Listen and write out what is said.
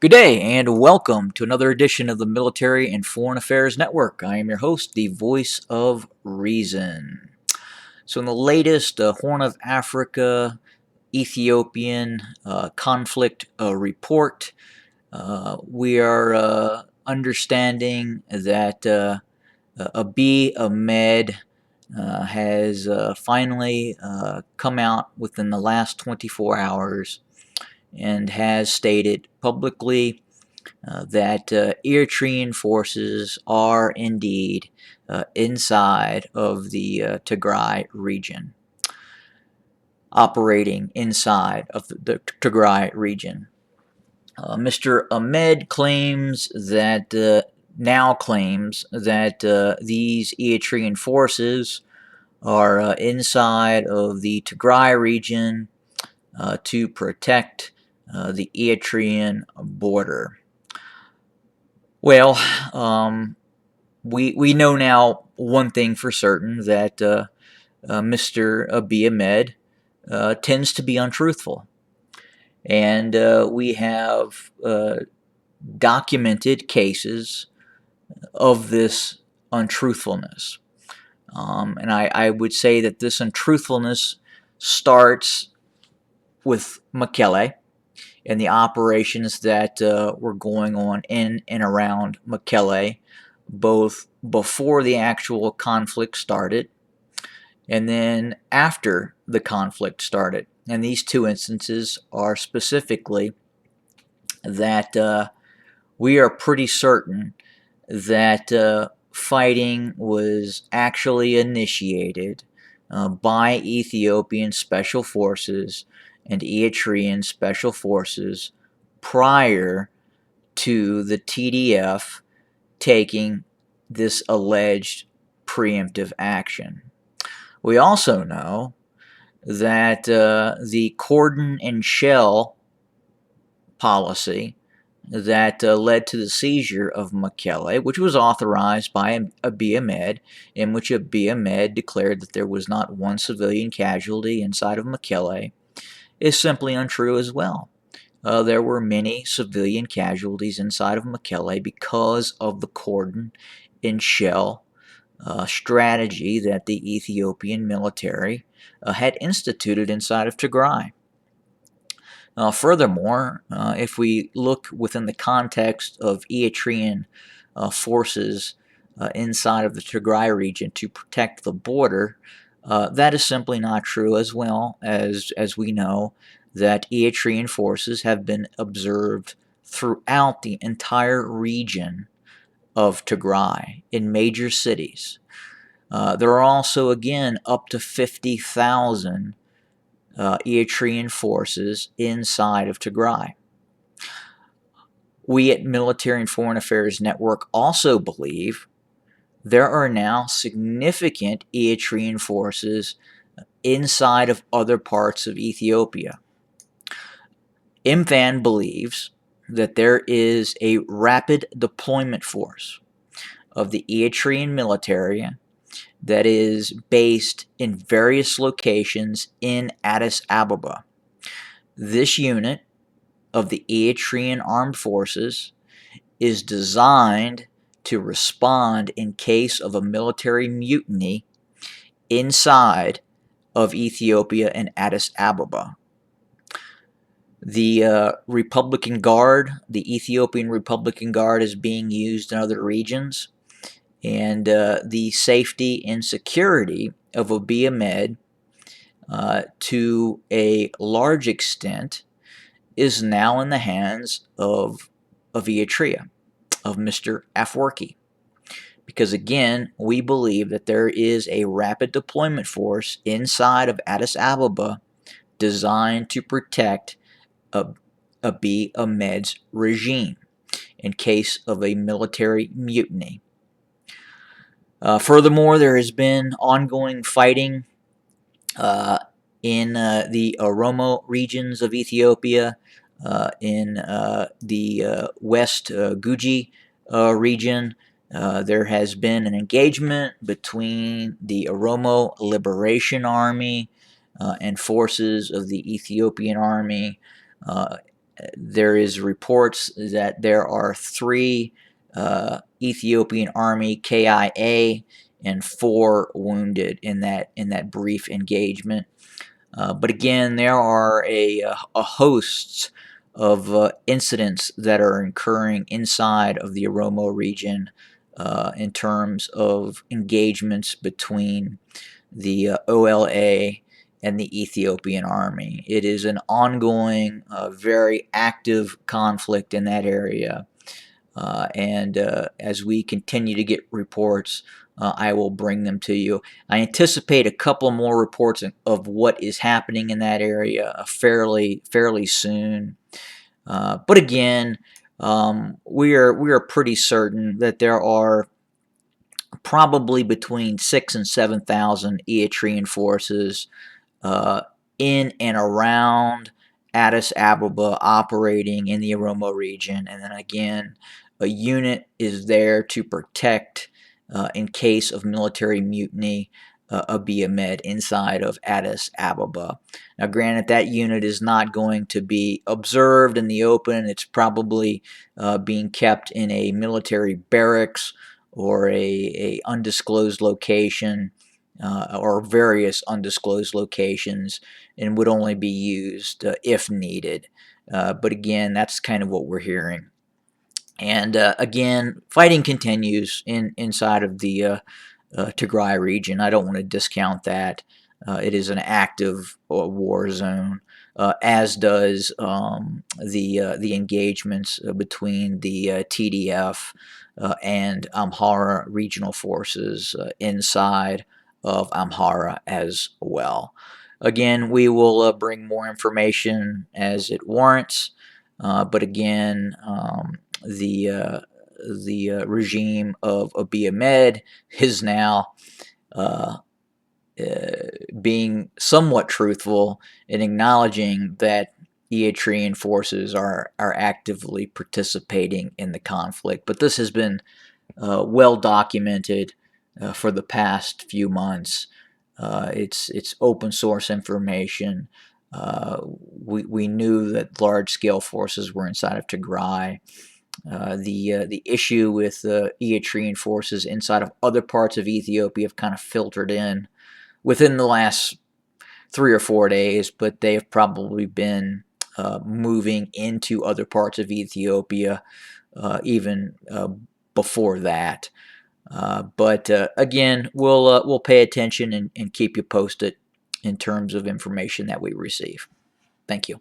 Good day and welcome to another edition of the Military and Foreign Affairs Network. I am your host, the voice of reason. So, in the latest Horn of Africa Ethiopian conflict report, we are understanding that Abiy Ahmed has finally come out within the last 24 hours and has stated publicly that Eritrean forces are indeed inside of the Tigray region, operating inside of the Tigray region. Mr. Ahmed now claims that these Eritrean forces are inside of the Tigray region to protect the Eritrean border. Well, we know now one thing for certain that Mr. Abiy Ahmed tends to be untruthful, and we have documented cases of this untruthfulness. And I would say that this untruthfulness starts with Mekelle and the operations that were going on in and around Mekelle, both before the actual conflict started and then after the conflict started. And these two instances are specifically that we are pretty certain that fighting was actually initiated by Ethiopian special forces and Eritrean special forces prior to the TDF taking this alleged preemptive action. We also know that the cordon and shell policy that led to the seizure of Mekelle, which was authorized by Abiy Ahmed, in which Abiy Ahmed declared that there was not one civilian casualty inside of Mekelle, is simply untrue as well. There were many civilian casualties inside of Mekelle because of the cordon and shell strategy that the Ethiopian military had instituted inside of Tigray. Furthermore, if we look within the context of Eritrean forces inside of the Tigray region to protect the border, that is simply not true, as well as we know that Eritrean forces have been observed throughout the entire region of Tigray in major cities. There are also, again, up to 50,000 Eritrean forces inside of Tigray. We at Military and Foreign Affairs Network also believe there are now significant Eritrean forces inside of other parts of Ethiopia. MFAN believes that there is a rapid deployment force of the Eritrean military that is based in various locations in Addis Ababa. This unit of the Eritrean Armed Forces is designed to respond in case of a military mutiny inside of Ethiopia and Addis Ababa. The Republican Guard, the Ethiopian Republican Guard, is being used in other regions, and the safety and security of Abiy Ahmed, to a large extent, is now in the hands of Eritrea, of Mr. Afwerki. Because again, we believe that there is a rapid deployment force inside of Addis Ababa designed to protect Abiy Ahmed's regime in case of a military mutiny. Furthermore, there has been ongoing fighting in the Oromo regions of Ethiopia, in the West Guji region. There has been an engagement between the Oromo Liberation Army and forces of the Ethiopian Army There is reports that there are 3 Ethiopian Army KIA and 4 wounded in that brief engagement. But again, there are a host of incidents that are occurring inside of the Oromo region in terms of engagements between the OLA and the Ethiopian army. It is an ongoing, very active conflict in that area. And as we continue to get reports, I will bring them to you. I anticipate a couple more reports of what is happening in that area fairly soon. But again, we are pretty certain that there are probably between 6,000 and 7,000 Eritrean forces uh, in and around Addis Ababa operating in the Oromo region. And then again, a unit is there to protect, in case of military mutiny, Abiy Ahmed inside of Addis Ababa. Now, granted, that unit is not going to be observed in the open. It's probably being kept in a military barracks or a undisclosed location, or various undisclosed locations, and would only be used if needed. But again, that's kind of what we're hearing. And again, fighting continues inside of the Tigray region. I don't want to discount that. It is an active war zone, as does the engagements between the TDF and Amhara regional forces inside of Amhara as well. Again, we will bring more information as it warrants, but again, the regime of Abiy Ahmed is now uh, being somewhat truthful in acknowledging that Eritrean forces are actively participating in the conflict. But this has been well documented for the past few months. It's open source information. We knew that large scale forces were inside of Tigray. The issue with Eritrean forces inside of other parts of Ethiopia have kind of filtered in within the last 3 or 4 days, but they have probably been moving into other parts of Ethiopia even before that. But again, we'll pay attention and keep you posted in terms of information that we receive. Thank you.